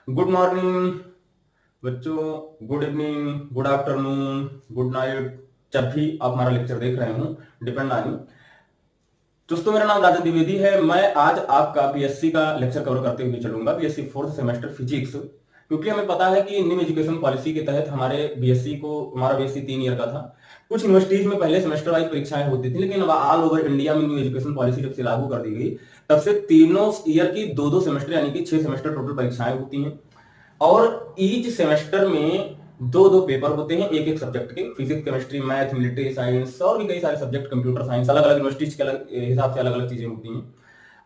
Good morning बच्चों, good evening, good afternoon, good night. जब भी आप हमारा लेक्चर देख रहे हो, डिपेंड ऑन यू। दोस्तों, मेरा नाम राजन द्विवेदी है। मैं आज आपका बीएससी का लेक्चर कवर करते हुए चलूंगा, बीएससी फोर्थ सेमेस्टर फिजिक्स। क्योंकि हमें पता है कि न्यू एजुकेशन पॉलिसी के तहत हमारा बीएससी 3 ईयर का था। कुछ यूनिवर्सिटीज में पहले सेमेस्टर वाइज परीक्षाएं होती थी, लेकिन अब ऑल ओवर इंडिया में न्यू एजुकेशन पॉलिसी जब से लागू कर दी गई, तब से तीनों ईयर की दो दो सेमेस्टर यानी कि 6 सेमेस्टर टोटल परीक्षाएं होती हैं। और ईच सेमेस्टर में दो दो पेपर होते हैं एक एक सब्जेक्ट के, physics, chemistry, math, military science और भी कई सारे सब्जेक्ट, कंप्यूटर साइंस, अलग अलग यूनिवर्सिटीज के अलग हिसाब से अलग अलग चीजें होती हैं।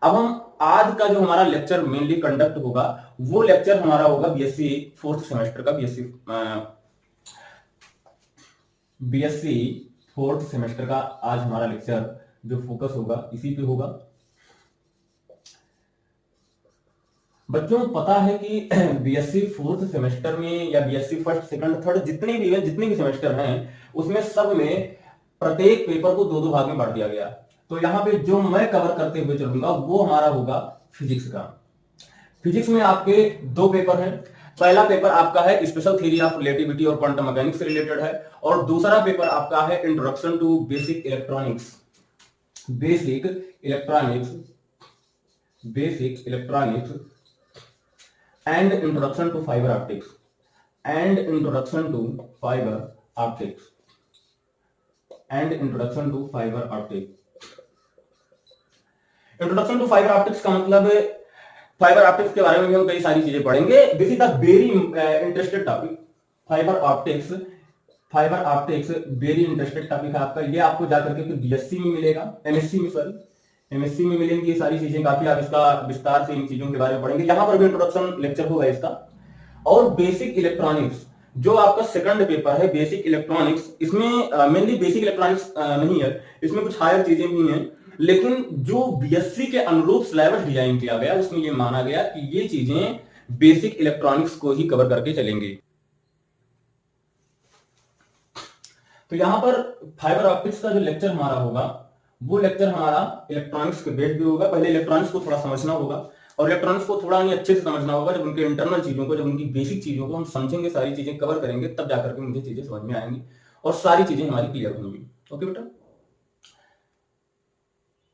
अब हम आज का जो हमारा लेक्चर मेनली कंडक्ट होगा, वो लेक्चर हमारा होगा बीएससी फोर्थ सेमेस्टर का, बीएससी फोर्थ सेमेस्टर का। आज हमारा लेक्चर जो फोकस होगा इसी पे होगा। बच्चों, पता है कि बीएससी फोर्थ सेमेस्टर में या बीएससी फर्स्ट सेकंड थर्ड जितने भी सेमेस्टर हैं, उसमें सब में प्रत्येक पेपर को दो दो भाग में बांट दिया गया। तो यहाँ पे जो मैं कवर करते हुए चलूंगा वो हमारा होगा फिजिक्स का। फिजिक्स में आपके दो पेपर हैं। पहला पेपर आपका है स्पेशल थ्योरी ऑफ रिलेटिविटी और क्वांटम मैकेनिक्स से रिलेटेड है, और दूसरा पेपर आपका है introduction to basic electronics and introduction to fiber optics and introduction to fiber optics and introduction to fiber optics introduction to fibre optics का मतलब fibre optics के बारे में भी हम कई सारी चीजें पढ़ेंगे। This is the very interested topic. Fibre optics very interested topic है आपका। ये आपको जाकर के बीएससी में मिलेगा, एमएससी में मिलेंगी ये सारी चीजें। काफी आप इसका विस्तार से इन चीजों के बारे में पढ़ेंगे। यहाँ पर भी इंट्रोडक्शन लेक्चर होगा इसका। और बेसिक इलेक्ट्रॉनिक्स जो आपका सेकंड पेपर है, बेसिक इलेक्ट्रॉनिक्स, इसमें मेनली बेसिक इलेक्ट्रॉनिक्स नहीं है, इसमें कुछ हायर चीजें भी हैं, लेकिन जो बीएससी के अनुरूप सिलेबस डिजाइन किया गया उसमें ये माना गया कि ये चीजें बेसिक इलेक्ट्रॉनिक्स को ही कवर करके चलेंगे। तो यहां पर फाइबर ऑप्टिक्स का जो लेक्चर हमारा होगा, वो लेक्चर हमारा इलेक्ट्रॉनिक्स के बेस्ड भी होगा। पहले इलेक्ट्रॉनिक्स को थोड़ा समझना होगा, और इलेक्ट्रॉनिक्स को थोड़ा नहीं अच्छे से समझना होगा। जब उनके इंटरनल चीजों को, जब उनकी बेसिक चीजों को हम समझेंगे, सारी चीजें कवर करेंगे, तब जाकर के मुझे चीजें समझ में आएंगी और सारी चीजें हमारी क्लियर होंगी। ओके बेटा,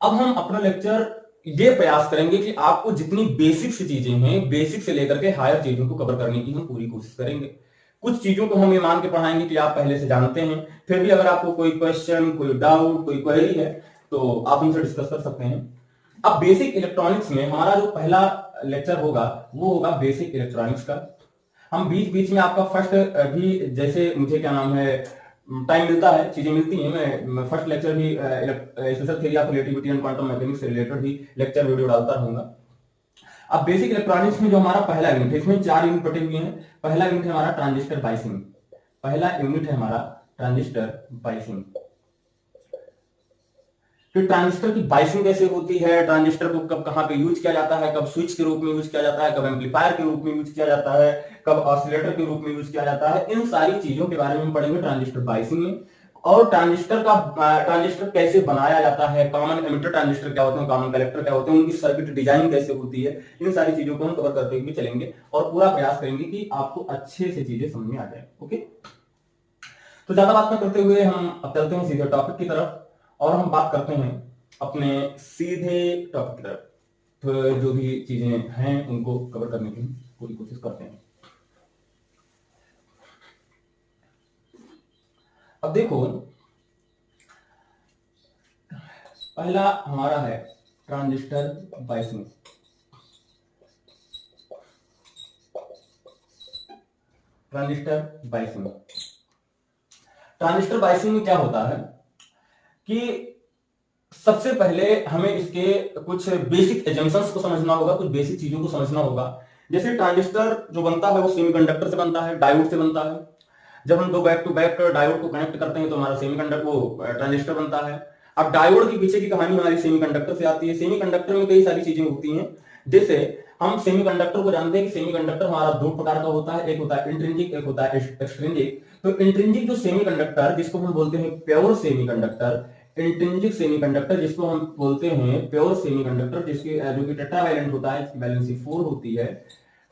अब हम अपना लेक्चर ये प्रयास करेंगे कि आपको जितनी बेसिक से चीजें हैं, बेसिक से लेकर के हायर चीजों को कवर करने की हम पूरी कोशिश करेंगे। कुछ चीजों को हम ये मान के पढ़ाएंगे कि आप पहले से जानते हैं, फिर भी अगर आपको कोई क्वेश्चन, कोई डाउट, कोई क्वेरी है तो आप हमसे डिस्कस कर सकते हैं। अब बेसिक इलेक्ट्रॉनिक्स में हमारा जो पहला लेक्चर होगा वो होगा बेसिक इलेक्ट्रॉनिक्स का। हम बीच बीच में आपका फर्स्ट भी, जैसे मुझे क्या नाम है, टाइम मिलता है, चीजें मिलती हैं, मैं फर्स्ट लेक्चर भी special theory of relativity and quantum mechanics से रिलेटेड भी लेक्चर वीडियो डालता रहूंगा। अब बेसिक इलेक्ट्रॉनिक्स में जो हमारा पहला यूनिट है, इसमें 4 यूनिट बटे हुए हैं। पहला यूनिट है हमारा ट्रांजिस्टर बाइसिंग। फिर ट्रांजिस्टर की बाइसिंग कैसे होती है, ट्रांजिस्टर को कब कहां पे यूज किया जाता है, कब स्विच के रूप में यूज किया जाता है, कब एम्पलीफायर के रूप में यूज किया जाता है, कब ऑसिलेटर के रूप में यूज किया जाता है, इन सारी चीजों के बारे में पढ़ेंगे ट्रांजिस्टर बाइसिंग में। और ट्रांजिस्टर कैसे बनाया जाता है, कॉमन एमिटर ट्रांजिस्टर क्या होते हैं, कॉमन कलेक्टर क्या होते हैं, उनकी सर्किट डिजाइन कैसे होती है, इन सारी चीजों को हम कवर करते हुए चलेंगे और पूरा प्रयास करेंगे कि आपको अच्छे से चीजें समझ में आ जाए। ओके, तो ज्यादा बात न करते हुए हम अब चलते हैं सीधे टॉपिक की तरफ, और हम बात करते हैं अपने सीधे टॉपिक की तरफ। तो जो भी चीजें हैं उनको कवर करने की पूरी कोशिश करते हैं। अब देखो, पहला हमारा है ट्रांजिस्टर बाइसिंग। ट्रांजिस्टर बाइसिंग में क्या होता है कि सबसे पहले हमें इसके कुछ बेसिक एजम्पशंस को समझना होगा, कुछ बेसिक चीजों को समझना होगा। जैसे ट्रांजिस्टर जो बनता है वो सेमीकंडक्टर से बनता है, डायोड से बनता है। जब हम दो बैक टू बैक डायोड को कनेक्ट करते हैं तो हमारा ट्रांजिस्टर बनता है। अब डायोड के पीछे की कहानी हमारी सेमीकंडक्टर से आती है। सेमीकंडक्टर में कई सारी चीजें होती हैं। जैसे हम सेमीकंडक्टर को जानते हैं कि सेमीकंडक्टर हमारा दो प्रकार का होता है, एक होता है इंट्रिंसिक, एक होता है एक्सट्रिंसिक। तो इंट्रिंसिक जो सेमीकंडक्टर जिसको हम बोलते हैं प्योर सेमीकंडक्टर, इंट्रिंसिक सेमीकंडक्टर जिसको हम बोलते हैं प्योर सेमीकंडक्टर, जिसकी जो कि टेट्रावैलेंट होता है, इसकी वैलेंसी 4 होती है,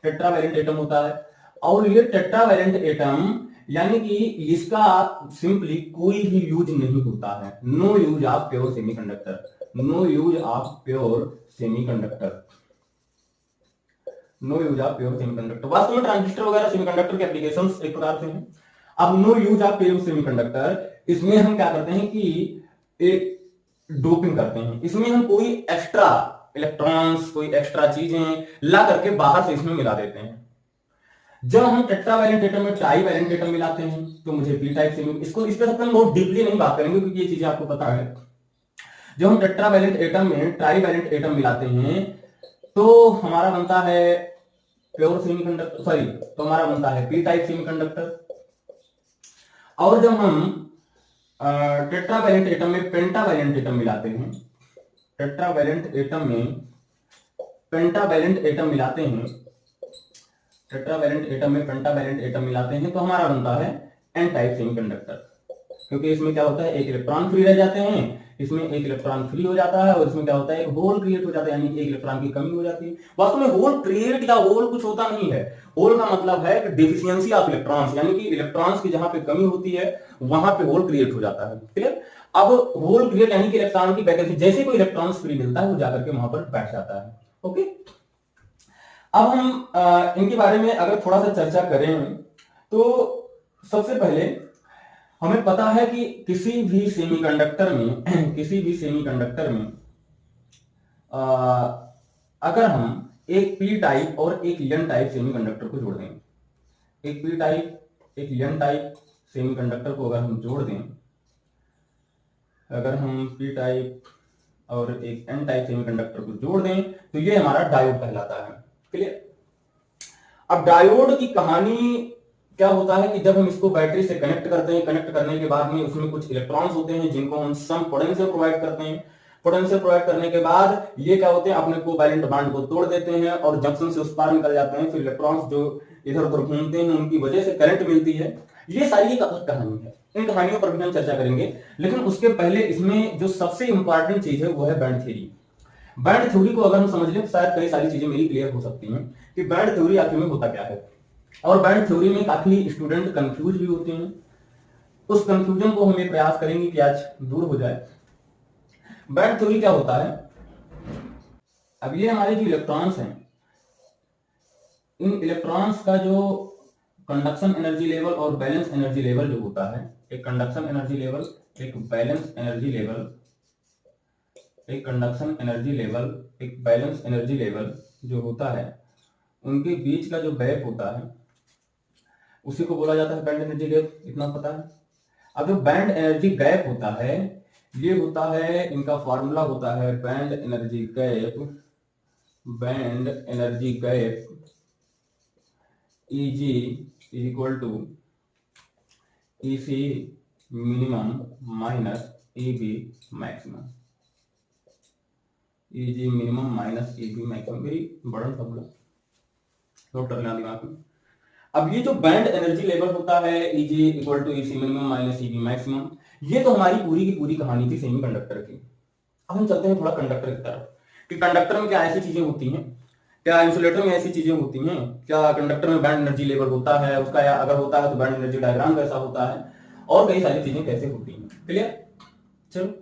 टेट्रावैलेंट एटम होता है। और ये टेट्रावैलेंट एटम यानी कि इसका सिंपली कोई भी यूज नहीं होता है। No use of pure semiconductor, no use of pure semiconductor, no use of pure semiconductor. वास्तव में ट्रांजिस्टर वगैरह सेमीकंडक्टर के एप्लीकेशंस एक प्रकार से हैं। अब no use of pure semiconductor, इसमें हम क्या करते हैं कि एक डोपिंग करते हैं। इसमें हम कोई एक्स्ट्रा इलेक्ट्रॉन्स, कोई एक्स्ट्रा चीजें ला करके बाहर से इसमें मिला देते हैं। जब हम टेट्रावैलेंट एटम में ट्राईवैलेंट एटम मिलाते हैं तो मुझे पी टाइप से, इसको इस पर हम बहुत डीपली नहीं बात करेंगे क्योंकि ये चीजें आपको पता है। जब हम टेट्रावैलेंट एटम में ट्राईवैलेंट एटम मिलाते हैं तो हमारा बनता है प्योर सेमीकंडक्टर, सॉरी, तो हमारा बनता है पी टाइप सेमीकंडक्टर। और जब हम टेट्रावैलेंट एटम में पेंटावैलेंट एटम मिलाते हैं, टेट्रावैलेंट एटम में पेंटावैलेंट एटम मिलाते हैं, टेट्रावैलेंट एटम में पेंटावैलेंट एटम मिलाते हैं तो हमारा बनता है एन टाइप सेमीकंडक्टर। क्योंकि इसमें क्या होता है, एक इलेक्ट्रॉन फ्री रह जाते हैं, इसमें एक इलेक्ट्रॉन फ्री हो जाता है और इसमें क्या होता है, एक होल क्रिएट हो जाता है, यानी एक इलेक्ट्रॉन की कमी हो जाती है। वास्तव में होल क्रिएट या होल कुछ होता नहीं है। होल का मतलब है डिफिशियंसी ऑफ इलेक्ट्रॉन्स, यानी कि इलेक्ट्रॉन्स की जहां पे कमी होती है वहां पे होल क्रिएट हो जाता है। क्लियर? अब होल क्रिएट यानी कि इलेक्ट्रॉन की वैकेंसी, जैसे कोई इलेक्ट्रॉन फ्री मिलता है वो जाकर के वहां पर बैठ जाता है। ओके, अब हम इनके बारे में अगर थोड़ा सा चर्चा करें तो सबसे पहले हमें पता है कि किसी भी सेमीकंडक्टर में किसी भी सेमीकंडक्टर में अगर हम एक पी टाइप और एक एन टाइप सेमीकंडक्टर को जोड़ दें, एक पी टाइप एक एन टाइप सेमीकंडक्टर को अगर हम जोड़ दें, अगर हम पी टाइप और एक एन टाइप सेमीकंडक्टर को जोड़ दें तो ये हमारा डायोड कहलाता है। क्लियर? अब डायोड की कहानी क्या होता है कि जब हम इसको बैटरी से कनेक्ट करते हैं, कनेक्ट करने के बाद में उसमें कुछ इलेक्ट्रॉन्स होते हैं जिनको हम सम पोटेंशियल प्रोवाइड करते हैं। पोटेंशियल प्रोवाइड करने के बाद ये क्या होते हैं, अपने कोवैलेंट बॉन्ड को तोड़ देते हैं और जंक्शन से उस पार निकल जाते हैं। फिर इलेक्ट्रॉन्स जो इधर उधर घूमते हैं उनकी वजह से करंट मिलती है। ये सारी कहानी है, इन कहानियों पर भी हम चर्चा करेंगे। लेकिन उसके पहले इसमें जो सबसे इंपॉर्टेंट चीज है वो है बैंड थ्योरी। बैंड थ्योरी को अगर हम समझ लें तो शायद कई सारी चीजें मेरी क्लियर हो सकती हैं कि बैंड थ्योरी आखिर में होता क्या है। और बैंड थ्योरी में काफी स्टूडेंट कंफ्यूज भी होते हैं। उस कंफ्यूजन को हम ये प्रयास करेंगे कि आज दूर हो जाए। बैंड थ्योरी क्या होता है, अब ये हमारे जो इलेक्ट्रॉन्स हैं, इन इलेक्ट्रॉन्स का जो कंडक्शन एनर्जी लेवल और बैलेंस एनर्जी लेवल जो होता है, एक कंडक्शन एनर्जी लेवल, एक बैलेंस एनर्जी लेवल, एक कंडक्शन एनर्जी लेवल, एक बैलेंस एनर्जी लेवल जो होता है, उनके बीच का जो गैप होता है उसी को बोला जाता है बैंड एनर्जी गैप। इतना पता है? अब जो बैंड एनर्जी गैप होता है ये होता है, इनका फॉर्मूला होता है band energy gap, band energy gap Eg is equal to Ec minimum minus Eb maximum, Eg minimum minus Eb maximum, very बड़ा फॉर्मूला, नोट कर लेना दिमाग में। अब ये जो बैंड एनर्जी लेवल होता है Eg equal to Ec minimum minus Eb maximum, ये तो हमारी पूरी की पूरी कहानी थी सेमीकंडक्टर की। अब हम चलते हैं थोड़ा कंडक्टर की तरफ कि कंडक्टर में क्या ऐसी चीजें होती हैं, क्या इंसुलेटर में ऐसी चीजें होती हैं, क्या कंडक्टर में बैंड एनर्जी लेवल होता है, उसका या अगर होता है तो बैंड एनर्जी डायग्राम कैसा होता है, और कई सारी चीजें कैसे होती हैं। क्लियर? चलो,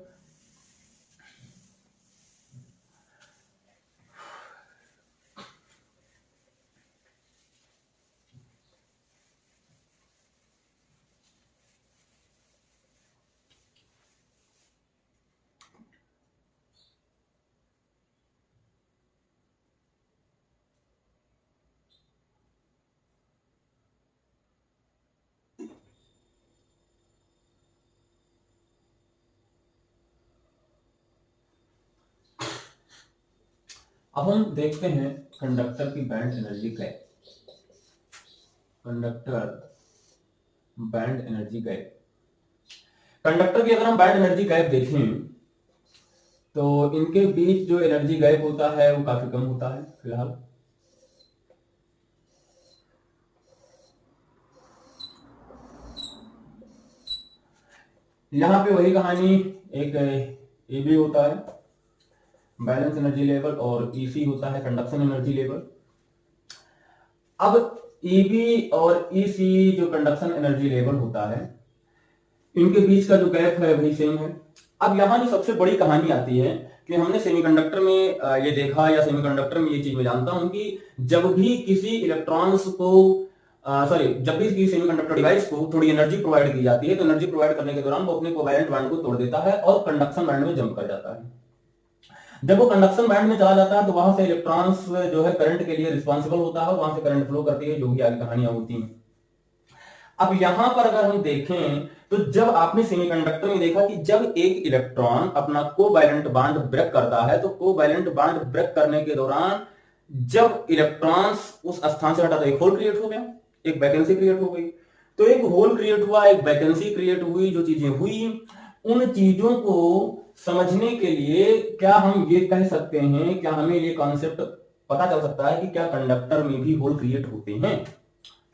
अब हम देखते हैं कंडक्टर की band energy gap, conductor band energy gap. Conductor की अगर हम बैंड एनर्जी गैप देखें तो इनके बीच जो एनर्जी गैप होता है वो काफी कम होता है। फिलहाल यहां पे वही कहानी, एक Eb होता है बैलेंस एनर्जी लेवल और Ec होता है कंडक्शन एनर्जी लेवल। अब ईबी और ईसी जो कंडक्शन एनर्जी लेवल होता है, इनके बीच का जो गैप है वही सेम है। अब यहां जो सबसे बड़ी कहानी आती है कि हमने सेमीकंडक्टर में ये देखा, या सेमीकंडक्टर में ये चीज मैं जानता हूं कि जब भी किसी इलेक्ट्रॉन्स को जब भी किसी सेमीकंडक्टर डिवाइस को थोड़ी एनर्जी प्रोवाइड की जाती है, तो एनर्जी प्रोवाइड करने के दौरान वो अपने कोवैलेंट बॉन्ड को तोड़ देता है और कंडक्शन बैंड में जंप कर जाता है। जब वो कंडक्शन बैंड में चला जाता है तो वहां से इलेक्ट्रॉन्स जो है करंट के लिए रिस्पॉन्सिबल होता है, वहां से करंट फ्लो करती है, जो भी आगे कहानियां होती हैं। अब यहां पर अगर हम देखें तो जब आपने सेमीकंडक्टर में देखा कि जब एक इलेक्ट्रॉन अपना कोवैलेंट बॉन्ड ब्रेक करता है, तो कोवैलेंट बॉन्ड ब्रेक करने के दौरान जब इलेक्ट्रॉन्स उस स्थान से हटा तो एक होल क्रिएट हो गया, एक वैकेंसी क्रिएट हो गई। तो एक होल क्रिएट हुआ, एक वैकेंसी क्रिएट हुई, जो चीजें हुई उन चीजों को समझने के लिए क्या हम ये कह सकते हैं, क्या हमें ये कॉन्सेप्ट पता चल सकता है कि क्या कंडक्टर में भी होल क्रिएट होते हैं?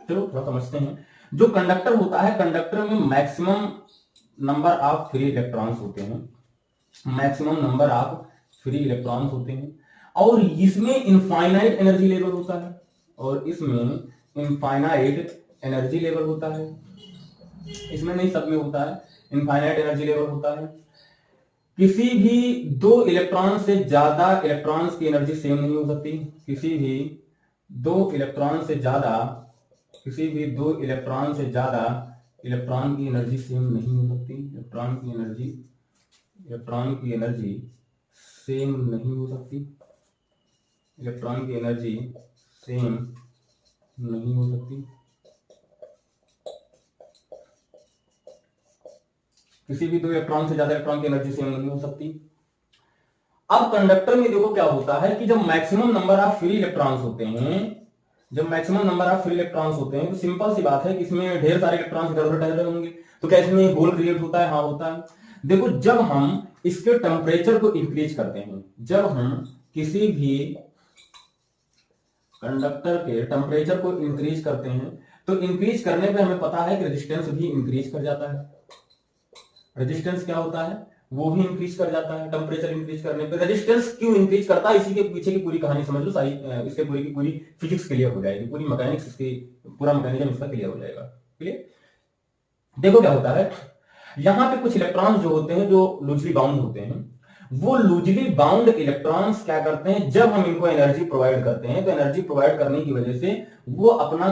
चलो थोड़ा समझते हैं। जो कंडक्टर होता है, कंडक्टर में maximum number of free electrons होते हैं, maximum number of free electrons होते हैं, और इसमें इनफाइनाइट एनर्जी लेवल होता है, और इसमें इनफाइनाइट एनर्जी लेवल होता है। इसमें नहीं, सब में होता है, इनफाइनाइट एनर्जी लेवल होता है। किसी भी दो इलेक्ट्रॉन से ज्यादा इलेक्ट्रॉन्स की एनर्जी सेम नहीं हो सकती। किसी भी दो इलेक्ट्रॉन से ज्यादा इलेक्ट्रॉन की एनर्जी सेम नहीं हो सकती। इलेक्ट्रॉन की एनर्जी सेम नहीं हो सकती। इलेक्ट्रॉन की एनर्जी सेम नहीं हो सकती। किसी भी दो इलेक्ट्रॉन से ज्यादा इलेक्ट्रॉन की एनर्जी सेम नहीं हो सकती। अब कंडक्टर में देखो क्या होता है कि जब maximum number of free electrons होते हैं, तो सिंपल सी बात है कि इसमें ढेर सारे इलेक्ट्रॉन्स इधर उधर टहल रहे होंगे, तो क्या इसमें होल क्रिएट होता है? हाँ, होता है। देखो, जब हम इसके टेम्परेचर को इंक्रीज करते हैं, जब हम किसी भी कंडक्टर के टेम्परेचर को इंक्रीज करते हैं, तो इंक्रीज करने पे हमें पता है कि रेजिस्टेंस भी इंक्रीज कर जाता है। रेजिस्टेंस क्या होता है? वो भी इंक्रीज कर जाता है टेम्परेचर इंक्रीज करने पे। रेजिस्टेंस क्यों इंक्रीज करता है, इसी के पीछे की पूरी कहानी समझ लो, सारी इसके पूरी की पूरी फिजिक्स क्लियर हो जाएगी, पूरी मैकेनिक्स इसकी, पूरा मैकेनिज्म इसका क्लियर हो जाएगा। क्लियर? देखो क्या होता है, यहां पे कुछ इलेक्ट्रॉन्स जो होते हैं, जो लूजली बाउंड होते हैं, वो लूजली बाउंड इलेक्ट्रॉन्स क्या करते हैं, जब हम इनको एनर्जी प्रोवाइड करते हैं, तो एनर्जी प्रोवाइड करने की वजह से वो अपना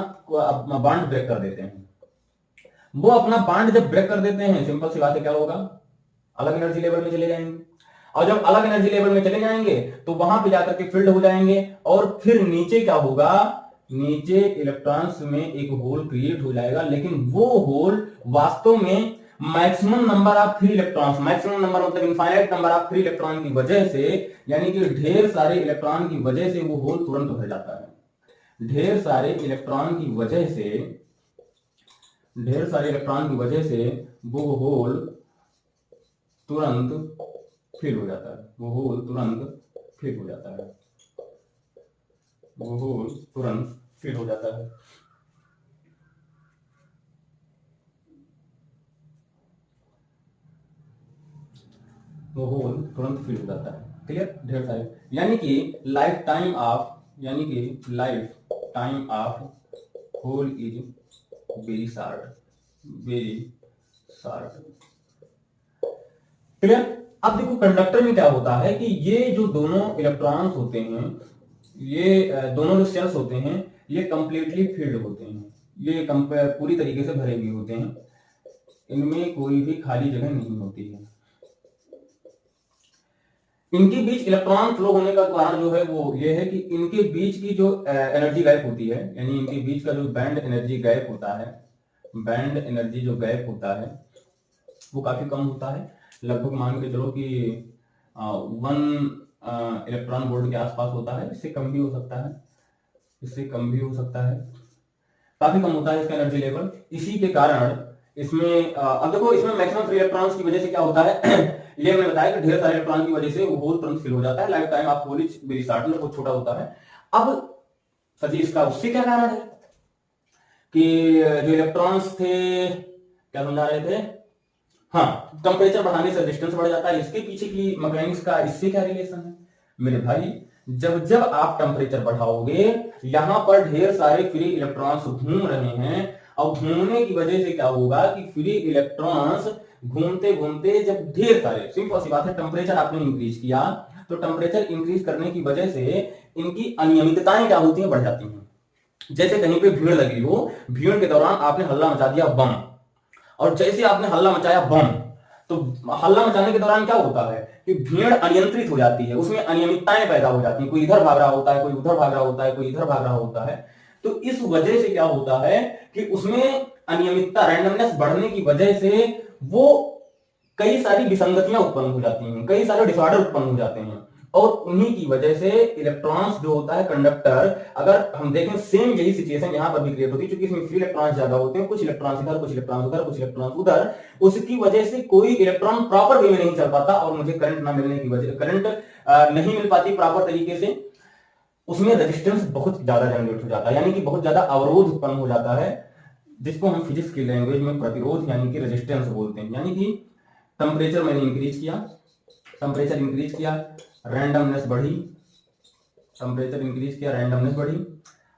बॉन्ड ब्रेक कर देते हैं। वो अपना बॉन्ड जब ब्रेक कर देते हैं, सिंपल सी बात है, क्या होगा? अलग एनर्जी लेवल में चले जाएंगे, और जब अलग एनर्जी लेवल में चले जाएंगे तो वहां पे जाकर के फील्ड हो जाएंगे, और फिर नीचे क्या होगा? नीचे इलेक्ट्रॉन्स में एक होल क्रिएट हो जाएगा, लेकिन वो होल वास्तव में maximum number of free electrons, maximum number मतलब infinite number of free electron की वजह से, यानी कि ढेर सारे इलेक्ट्रॉन की वजह से वो होल तुरंत भर जाता है। ढेर सारे इलेक्ट्रॉन की वजह से वो होल तुरंत फिल हो जाता है। वो होल तुरंत फिल हो जाता है। वो होल तुरंत फिल हो जाता है। वो होल तुरंत फिल हो जाता है। क्लियर? ढेर सारे, यानी कि life time of hole is very short. Clear? अब देखो, कंडक्टर में क्या होता है कि ये जो दोनों इलेक्ट्रॉन्स होते हैं, ये दोनों जो सेल्स होते हैं, ये कंप्लीटली फिल्ड होते हैं, ये पूरी तरीके से भरे हुए होते हैं, इनमें कोई भी खाली जगह नहीं होती है। इनके बीच इलेक्ट्रॉन फ्लो होने का कारण जो है वो ये है कि इनके बीच की जो एनर्जी गैप होती है, यानी इनके बीच का जो बैंड एनर्जी गैप होता है, बैंड एनर्जी जो गैप होता है वो काफी कम होता है। लगभग मान के चलो कि 1 इलेक्ट्रॉन वोल्ट के आसपास होता है। इससे कम भी हो सकता है, काफी कम होता है इसका एनर्जी लेवल। इसी के कारण इसमें अब देखो, इसमें मैक्सिमम फ्री इलेक्ट्रॉन्स की वजह से क्या होता है ये मैंने बताया कि ढेर सारे इलेक्ट्रॉन की वजह से वो होल तुरंत फिल हो जाता है। Life time of hole is very short, में बहुत छोटा होता है। अब सर जी, इसका उससे क्या कारण है कि जो इलेक्ट्रॉन्स थे, क्या समझा रहे थे? हाँ, टेम्परेचर बढ़ाने से रेजिस्टेंस बढ़ जाता है। इसके पीछे की मैकेनिक्स का इससे क्या रिलेशन है मेरे भाई? जब जब आप टेम्परेचर बढ़ाओगे, यहां पर ढेर सारे फ्री इलेक्ट्रॉन्स घूम रहे हैं, और घूमने की वजह से क्या होगा कि फ्री इलेक्ट्रॉन्स घूमते घूमते जब ढेर सारे, सिंपल सी बात है, टेम्परेचर आपने इंक्रीज किया, तो टेम्परेचर इंक्रीज करने की वजह से इनकी अनियमितताएं क्या होती हैं, बढ़ जाती हैं। जैसे कहीं पे भीड़ लगी हो, भीड़ के दौरान आपने हल्ला मचा दिया बम, और जैसे आपने हल्ला मचाया बम, तो हल्ला मचाने के दौरान क्या होता है कि भीड़ अनियंत्रित हो जाती है, उसमें अनियमितताएं पैदा हो जाती हैं, कोई इधर भाग रहा होता है, कोई उधर भाग रहा होता है, कोई इधर भाग रहा होता है। तो इस वजह से क्या होता है कि उसमें अनियमितता, रैंडमनेस बढ़ने की वजह से वो कई सारी विसंगतियां उत्पन्न हो जाती हैं, कई सारे डिसऑर्डर उत्पन्न हो जाते हैं, और उन्हीं की वजह से इलेक्ट्रॉन्स जो होता है कंडक्टर, अगर हम देखें सेम यही सिचुएशन यहां पर भी क्रिएट होती है, क्योंकि इसमें फ्री इलेक्ट्रॉन्स ज्यादा होते हैं, कुछ इलेक्ट्रॉन्स इधर, कुछ इलेक्ट्रॉन्स उधर, कुछ इलेक्ट्रॉन्स उधर, उसकी वजह से कोई इलेक्ट्रॉन प्रॉपर वे में नहीं चल पाता, और मुझे करंट ना मिलने की वजह, करंट नहीं मिल पाती प्रॉपर तरीके से, उसमें रेजिस्टेंस बहुत ज्यादा जनरेट हो जाता है, यानी कि बहुत ज्यादा अवरोध उत्पन्न हो जाता है, जिसको हम फिजिक्स की लैंग्वेज में प्रतिरोध यानी कि रेजिस्टेंस बोलते हैं। यानी कि टेम्परेचर मैंने इंक्रीज किया, टेम्परेचर इंक्रीज किया, रैंडमनेस बढ़ी, टेम्परेचर इंक्रीज किया, रैंडमनेस बढ़ी,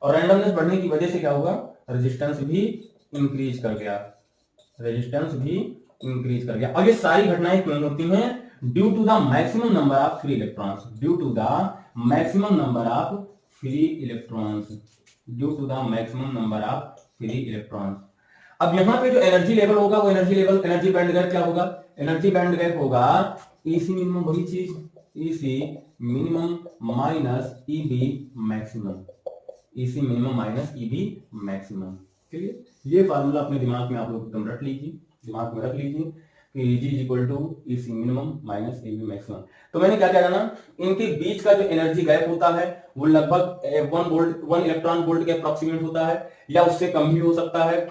और रैंडमनेस बढ़ने की वजह से क्या होगा, रेजिस्टेंस भी इंक्रीज कर गया, रेजिस्टेंस भी इंक्रीज कर गया। अब ये सारी घटनाएं क्यों होती हैं? Due to the maximum number of free electrons, due to the maximum number of free electrons, due to the maximum number of free electrons. अब यहां पे जो एनर्जी लेवल होगा, वो energy level, energy band gap क्या होगा, energy band gap होगा EC minimum, वही चीज, EC minimum minus EB maximum, EC minimum minus EB maximum. Clear? ये फार्मूला अपने दिमाग में आप लोग एकदम रख लीजिए, दिमाग में रख लीजिए कि G is equal to EC minimum minus EB maximum. तो मैंने क्या क्या जाना, इनके बीच का जो एनर्जी गैप होता है वो लगभग 1 इलेक्ट्रॉन वोल्ट के अप्रोक्सीमेट होता है, या उससे कम भी हो सकता है।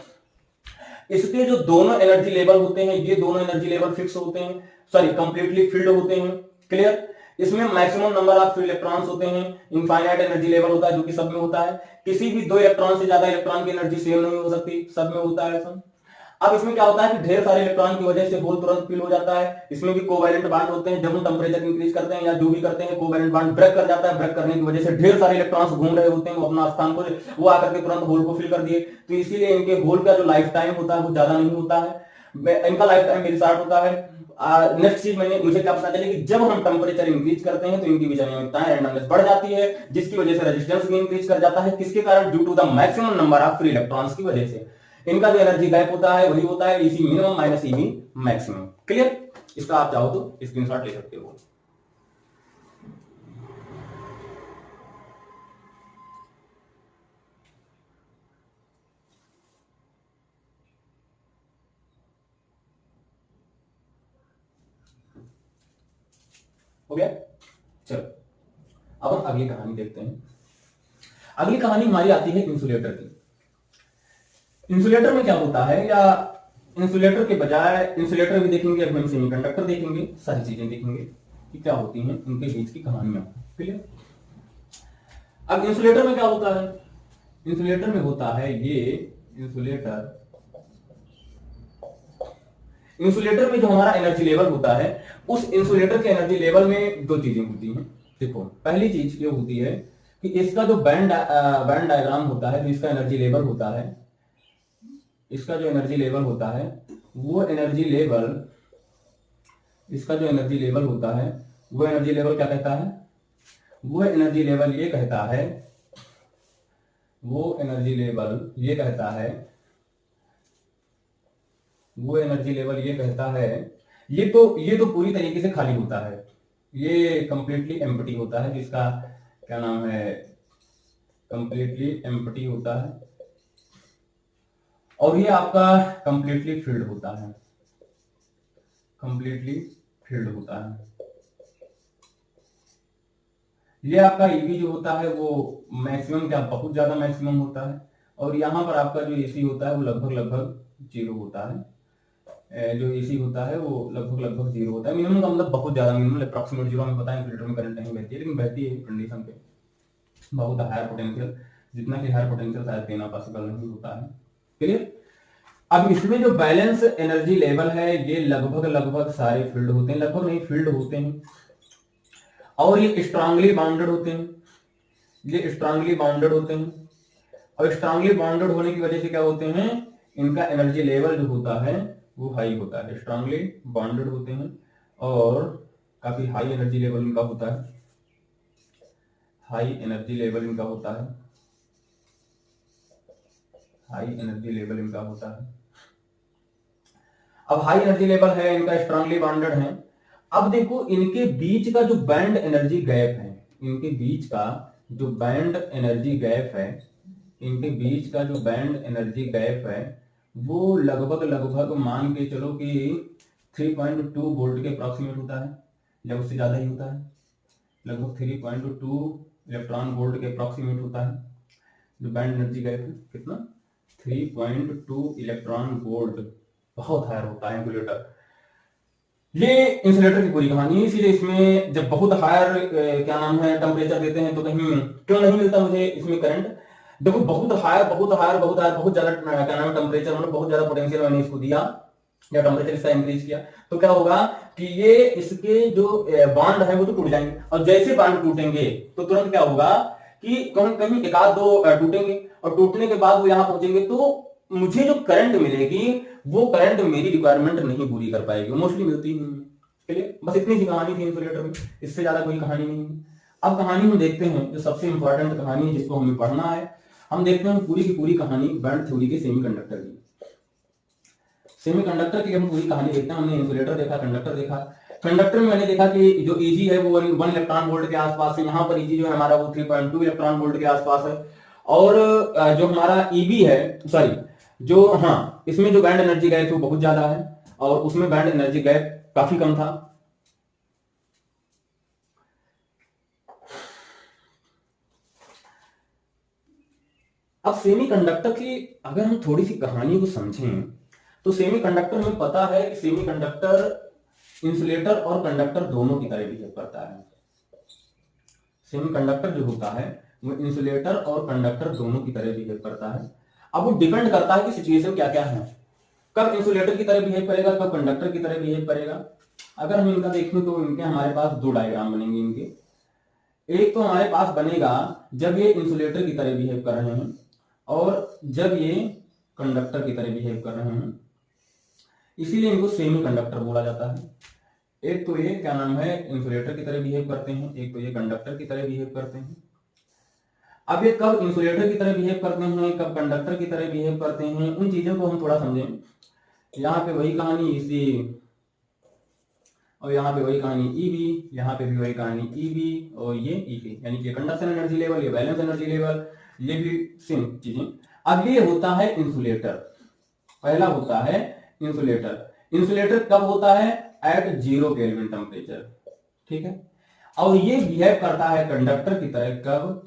इसके जो दोनों एनर्जी लेवल होते हैं, ये दोनों एनर्जी लेवल फिक्स होते हैं, सॉरी कंप्लीटली फिल्ड होते हैं। क्लियर? इसमें maximum number of free electrons होते हैं, इनफाइनाइट एनर्जी लेवल होता है जो कि सब में होता है, किसी भी दो इलेक्ट्रॉन से ज्यादा इलेक्ट्रॉन की एनर्जी सेम नहीं हो सकती, सब में होता है ऐसा। अब इसमें क्या होता है कि ढेर सारे इलेक्ट्रॉन की वजह से होल तुरंत फिल हो जाता है, इसमें भी कोवैलेंट बॉन्ड होते हैं, जब हम टेम्परेचर इंक्रीज करते हैं या जो भी करते हैं, कोवैलेंट बॉन्ड ब्रेक कर जाता है, ब्रेक करने की वजह से ढेर सारे इलेक्ट्रॉन्स घूम रहे होते हैं, वो अपना स्थान को, वो आकर के तुरंत होल को फिल कर दिए, तो इसीलिए इनके होल का जो लाइफ टाइम होता है वो ज्यादा नहीं होता है, इनका लाइफ टाइम वेरी शॉर्ट होता है। नेक्स्ट चीज मुझे क्या पता चले कि जब हम टेम्परेचर इंक्रीज करते हैं तो इनकी बीच अनियमितताएं, रैंडमनेस बढ़ जाती है, जिसकी वजह से रेजिस्टेंस भी इंक्रीज कर जाता है, किसके कारण, due to the maximum number of free electrons की वजह से। इनका जो एनर्जी गैप होता है वही होता है EC minimum minus EB maximum. Clear? इसका आप चाहो तो स्क्रीनशॉट ले सकते हो। हो गया? चलो अब हम अगली कहानी देखते हैं। अगली कहानी हमारी आती है इंसुलेटर की। इंसुलेटर में क्या होता है, या इंसुलेटर के बजाय, इंसुलेटर भी देखेंगे, अभी हम सेमीकंडक्टर देखेंगे, सारी चीजें देखेंगे कि क्या होती हैं उनके बीच की कहानियां। क्लियर? अब इंसुलेटर में क्या होता है, इंसुलेटर में होता है ये, इंसुलेटर में जो हमारा एनर्जी लेवल होता है, उस इंसुलेटर के एनर्जी लेवल में दो चीजें होती हैं। देखो, पहली चीज ये होती है कि इसका जो बैंड डायग्राम होता है, जो इसका एनर्जी लेवल होता है, इसका जो एनर्जी लेवल होता है, वो एनर्जी लेवल, इसका जो एनर्जी लेवल होता है, वो एनर्जी लेवल क्या कहता है, वो एनर्जी लेवल ये कहता है, वो एनर्जी लेवल ये कहता है, वो एनर्जी लेवल ये कहता है, ये तो पूरी तरीके से खाली होता है, ये कंप्लीटली एम्प्टी होता है, जिसका क्या नाम है, कंप्लीटली एम्प्टी होता है, और ये आपका कंप्लीटली फिल्ड होता है, कंप्लीटली फिल्ड होता है। ये आपका ईबी जो होता है वो मैक्सिमम, क्या बहुत ज्यादा मैक्सिमम होता है, और यहां पर आपका जो एसी होता है वो लगभग जीरो होता है, जो एसी होता है वो लगभग जीरो होता है। मिनिमम का मतलब बहुत ज्यादा, मिनिमम अप्रॉक्सीमेट जीरो, हमें पता है फिल्टर में करंट नहीं बहती है, लेकिन बहती है कंडीशन पे, बहुत हायर पोटेंशियल, जितना कि हायर पोटेंशियल शायद देना पॉसिबल नहीं होता है। क्लियर? अब इसमें जो बैलेंस एनर्जी लेवल है, ये लगभग सारे फील्ड होते हैं, लगभग नहीं फील्ड होते हैं, और ये स्ट्रांगली बाउंडेड होते हैं, ये स्ट्रांगली बाउंडेड होते हैं। और स्ट्रांगली बाउंडेड होने की वजह से क्या होते हैं, इनका एनर्जी लेवल जो होता है वो हाई होता है। स्ट्रांगली बाउंडेड होते हैं और काफी हाई एनर्जी लेवल इनका होता है, हाई एनर्जी लेवल इनका होता है, हाई एनर्जी लेवल इनका होता है। अब हाई एनर्जी लेवल है इनका, स्ट्रांगली बॉन्डेड है। अब देखो इनके बीच का जो बैंड एनर्जी गैप है, इनके बीच का जो बैंड एनर्जी गैप है, इनके बीच का जो बैंड एनर्जी गैप है वो लगभग लगभग मान के चलो कि 3.2 वोल्ट के अप्रॉक्सीमेट होता है, या उससे ज्यादा ही होता है। लगभग 3.2 इलेक्ट्रॉन वोल्ट के अप्रॉक्सीमेट होता है जो बैंड एनर्जी गैप है। कितना? 3.2 इलेक्ट्रॉन वोल्ट, बहुत हायर होता है इंसुलेटर। ये इंसुलेटर की पूरी कहानी है। इसीलिए इसमें जब बहुत हायर क्या नाम है टेम्परेचर देते हैं तो कहीं क्यों नहीं मिलता मुझे इसमें करंट। देखो बहुत हायर बहुत हायर बहुत हायर बहुत ज्यादा क्या नाम है टेम्परेचर, मैंने बहुत ज्यादा पोटेंशियल मैंने इसको दिया या टेम्परेचर इसका इंक्रीज किया तो क्या होगा कि ये इसके जो बॉन्ड है वो तो टूट जाएंगे, और जैसे बॉन्ड टूटेंगे तो तुरंत क्या होगा कि कहीं कहीं एक आध दो टूटेंगे, और टूटने के बाद वो यहां पहुंचेंगे तो मुझे जो करंट मिलेगी वो करंट मेरी रिक्वायरमेंट नहीं पूरी कर पाएगी, मोस्टली मिलती नहीं है। चलिए बस इतनी सी कहानी थी इंसुलेटर में, इससे ज्यादा कोई कहानी नहीं है। अब कहानी हम देखते हैं जो सबसे इंपॉर्टेंट कहानी है जिसको हमें पढ़ना है। हम देखते हैं पूरी की पूरी कहानी बैंड थ्योरी के सेमीकंडक्टर की। सेमीकंडक्टर की हम पूरी कहानी देखते हैं। हमने इंसुलेटर देखा, कंडक्टर देखा। कंडक्टर में मैंने देखा कि जो Eg है वो 1 इलेक्ट्रॉन वोल्ट के आसपास है। यहाँ पर Eg जो है हमारा वो 3.2 इलेक्ट्रॉन वोल्ट के आसपास है। और जो हमारा Eb है, सॉरी जो हाँ इसमें जो बैंड एनर्जी गैप है वो बहुत ज्यादा है और उसमें बैंड एनर्जी गैप काफी कम था। अब सेमीकंडक्टर की अगर हम थोड़ी सी कहानी को समझें तो सेमीकंडक्टर में पता है कि सेमीकंडक्टर इंसुलेटर और कंडक्टर दोनों की तरह बिहेव करता है। सेमीकंडक्टर जो होता है वो इंसुलेटर और कंडक्टर दोनों की तरह बिहेव करता है। अब वो डिपेंड करता है कि सिचुएशन क्या क्या है, कब इंसुलेटर की तरह बिहेव करेगा, कब कंडक्टर की तरह बिहेव करेगा। अगर हम इनका देखें तो इनके हमारे पास दो डायग्राम बनेंगे इनके। एक तो हमारे पास बनेगा जब ये इंसुलेटर की तरह बिहेव कर रहे हैं और जब ये कंडक्टर की तरह बिहेव कर रहे हैं, इसीलिए इनको सेमी कंडक्टर बोला जाता है। एक तो ये क्या नाम है इंसुलेटर की तरह बिहेव करते हैं, एक तो ये कंडक्टर की तरह बिहेव करते हैं। अब ये कब इंसुलेटर की तरह बिहेव करते हैं, कब कंडक्टर की तरह बिहेव करते हैं, उन चीजों को हम थोड़ा समझें। यहाँ पे वही कहानी इसी, और यहाँ पे वही कहानी Eb, यहाँ पे भी वही कहानी Eb और ये Ep, यानी कि कंडक्शन एनर्जी लेवल, ये बैलेंस एनर्जी लेवल, ये भी सेम चीजें। अब ये होता है इंसुलेटर, पहला होता है इंसुलेटर। इंसुलेटर कब होता है? एट 0 केल्विन टेम्परेचर, ठीक है। और ये बिहेव करता है कंडक्टर की तरह कब?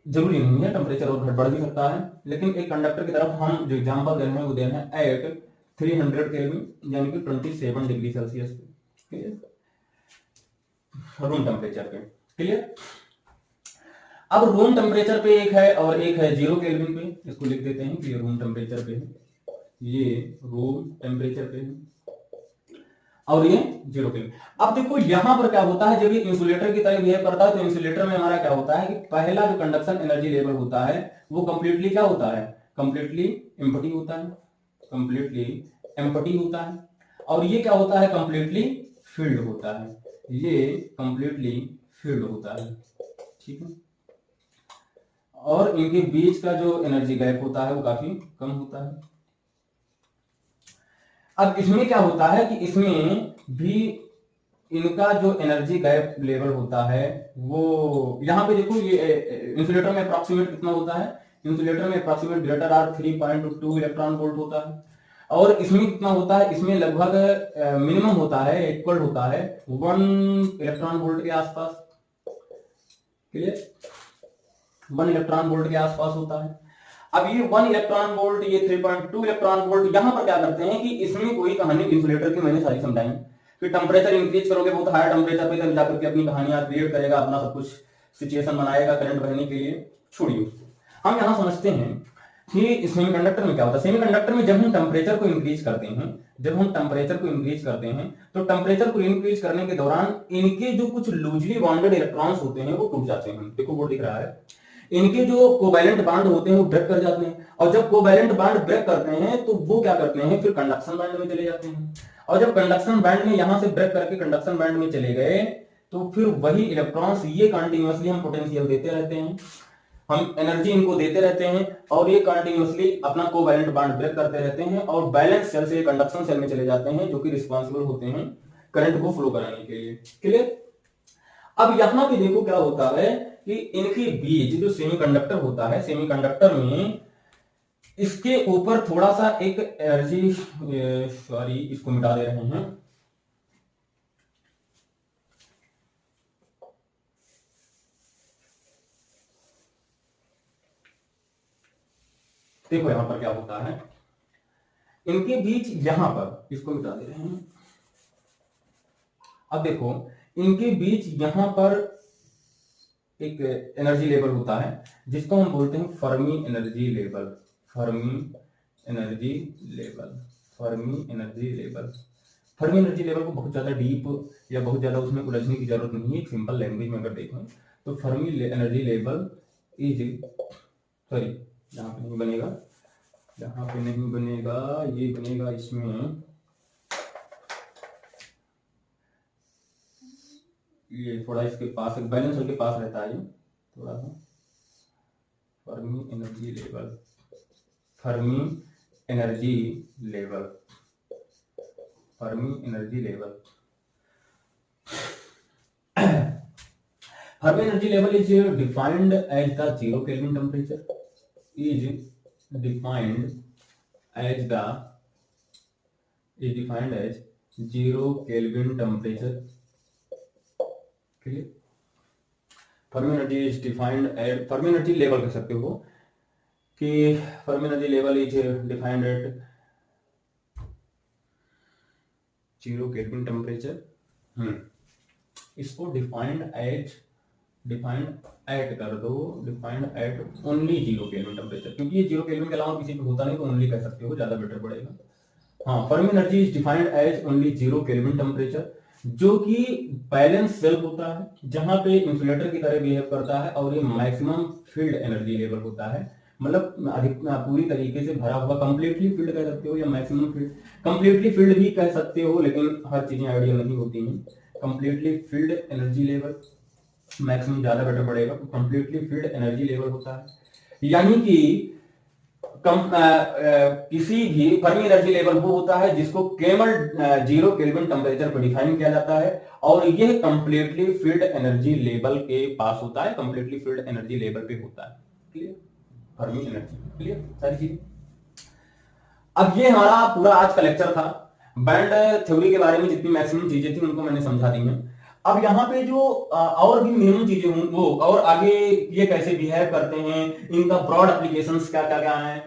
जरूरी नहीं है, टेम्परेचर और घट बढ़ भी सकता है, लेकिन एक कंडक्टर की तरफ हम जो एग्जांपल दे रहे हैं वो दे रहे हैं एट 300 केल्विन यानी कि 27 डिग्री सेल्सियस पे, रूम टेम्परेचर पे। क्लियर? अब रूम टेम्परेचर पे एक है और एक है 0 केल्विन पे, इसको लिख देते हैं कि ये रूम टेम्परेचर पे है, ये रूम टेम्परेचर पे है और ये 0 केल्विन। अब देखो यहां पर क्या होता है, जब ये इंसुलेटर की तरह बिहेव करता है तो इंसुलेटर में हमारा क्या होता है कि पहला जो कंडक्शन एनर्जी लेवल होता है वो कंप्लीटली क्या होता है? कंप्लीटली एम्प्टी होता है, कंप्लीटली एम्प्टी होता है। और ये क्या होता है? कंप्लीटली फिल्ड होता है, ये कंप्लीटली फिल्ड होता है, ठीक है। और इनके बीच का जो एनर्जी गैप होता है वो काफी कम होता है। अब इसमें क्या होता है कि इसमें भी इनका जो एनर्जी गैप लेवल होता है वो यहां पे देखो, ये इंसुलेटर में अप्रॉक्सीमेट कितना होता है? इंसुलेटर में approximate greater or 3.2 electron volt होता है। और इसमें कितना होता है? इसमें लगभग मिनिमम होता है, इक्वल होता है 1 इलेक्ट्रॉन वोल्ट के आसपास। क्लियर? 1 इलेक्ट्रॉन वोल्ट के आसपास होता है। अब ये 1 इलेक्ट्रॉन वोल्ट, ये 3.2 इलेक्ट्रॉन वोल्ट, यहां पर क्या करते हैं कि इसमें कोई कहानी इंसुलेटर की मैंने सारी समझाई कि टेम्परेचर इंक्रीज करोगे बहुत हायर टेम्परेचर पे, तब जाकर के अपनी कहानियां क्रिएट करेगा, अपना सब कुछ सिचुएशन बनाएगा करंट बहने के लिए। छोड़िए उसको, हम यहां समझते हैं कि सेमीकंडक्टर में क्या होता है, सेमीकंडक्टर में जब हम टेम्परेचर को इंक्रीज करते हैं, तो टेम्परेचर को इंक्रीज करने के दौरान इनके जो कुछ लूजली बॉन्डेड इलेक्ट्रॉन्स होते हैं वो टूट जाते हैं। देखो बोर्ड दिख रहा है, इनके जो कोवैलेंट बॉन्ड होते हैं वो ब्रेक कर जाते हैं, और जब कोवैलेंट बॉन्ड ब्रेक करते हैं तो वो क्या करते हैं, फिर कंडक्शन बैंड में चले जाते हैं, और जब कंडक्शन बैंड में यहां से ब्रेक करके कंडक्शन बैंड में चले गए तो फिर वही इलेक्ट्रॉन्स ये कंटिन्यूअसली हम पोटेंशियल देते रहते हैं, हम एनर्जी इनको देते रहते हैं, और ये कंटिन्यूअसली अपना कोवैलेंट बॉन्ड ब्रेक करते रहते हैं, और बैलेंस सेल से कंडक्शन सेल में चले जाते हैं, जो कि रिस्पांसिबल होते हैं करंट को फ्लो कराने के लिए। क्लियर? अब यहां पे देखो क्या होता है कि इनके बीच जो सेमीकंडक्टर होता है, सेमीकंडक्टर में इसके ऊपर थोड़ा सा एक एनर्जी, सॉरी इसको मिटा दे रहे हैं, देखो यहां पर क्या होता है, इनके बीच यहां पर, इसको मिटा दे रहे हैं, अब देखो इनके बीच यहां पर एक एनर्जी लेवल होता है जिसको हम बोलते हैं Fermi energy level, Fermi energy level, Fermi energy level. Fermi energy level को बहुत ज्यादा डीप या बहुत ज्यादा उसमें उलझने की जरूरत नहीं है, एक सिंपल लैंग्वेज में अगर देखें तो Fermi energy level is, sorry यहाँ पे नहीं बनेगा, यहाँ पे नहीं बनेगा, ये बनेगा इसमें, ये थोड़ा इसके पास बैलेंस के पास रहता है, ये थोड़ा सा Fermi energy level, Fermi energy level, Fermi energy level, Fermi energy level is defined as the 0 kelvin temperature, is defined as the, is defined as 0 kelvin temperature. Fermi energy is defined at, Fermi energy level कह सकते हो कि Fermi energy level is defined at 0 kelvin temperature. इसको defined at कर दो, defined at only 0 kelvin temperature, क्योंकि ये 0 kelvin के अलावा किसी पे होता नहीं तो ओनली कह सकते हो, ज्यादा बेटर पड़ेगा। हाँ, Fermi energy is defined as only 0 kelvin temperature, जो कि बैलेंस सेल होता है, जहां पे इंसुलेटर की तरह बिहेव करता है, और ये मैक्सिमम फील्ड एनर्जी लेवल होता है, मतलब अधिक पूरी तरीके से भरा हुआ, कंप्लीटली फील्ड कह सकते हो या मैक्सिमम फील्ड, कंप्लीटली फील्ड भी कह सकते हो, लेकिन हर चीजें आइडियल नहीं होती हैं। Completely field energy level, maximum ज्यादा बेटर पड़ेगा, कंप्लीटली फील्ड एनर्जी लेवल होता है, यानी कि किसी भी फर्मी एनर्जी लेवल वो होता है जिसको केवल 0 केल्विन टेम्परेचर पर डिफाइन किया जाता है, और यह कंप्लीटली फील्ड एनर्जी लेवल के पास होता है, कंप्लीटली फील्ड एनर्जी लेवल पे होता है। क्लियर? फर्मी एनर्जी, क्लियर सारी चीजें। अब ये हमारा पूरा आज का लेक्चर था, बैंड थ्योरी के बारे में जितनी मैक्सिमम चीजें थी उनको मैंने समझा दी हैं। अब यहाँ पे जो और भी मिनिमम चीजें हों वो, और आगे ये कैसे बिहेव करते हैं, इनका ब्रॉड एप्लीकेशंस क्या क्या क्या है,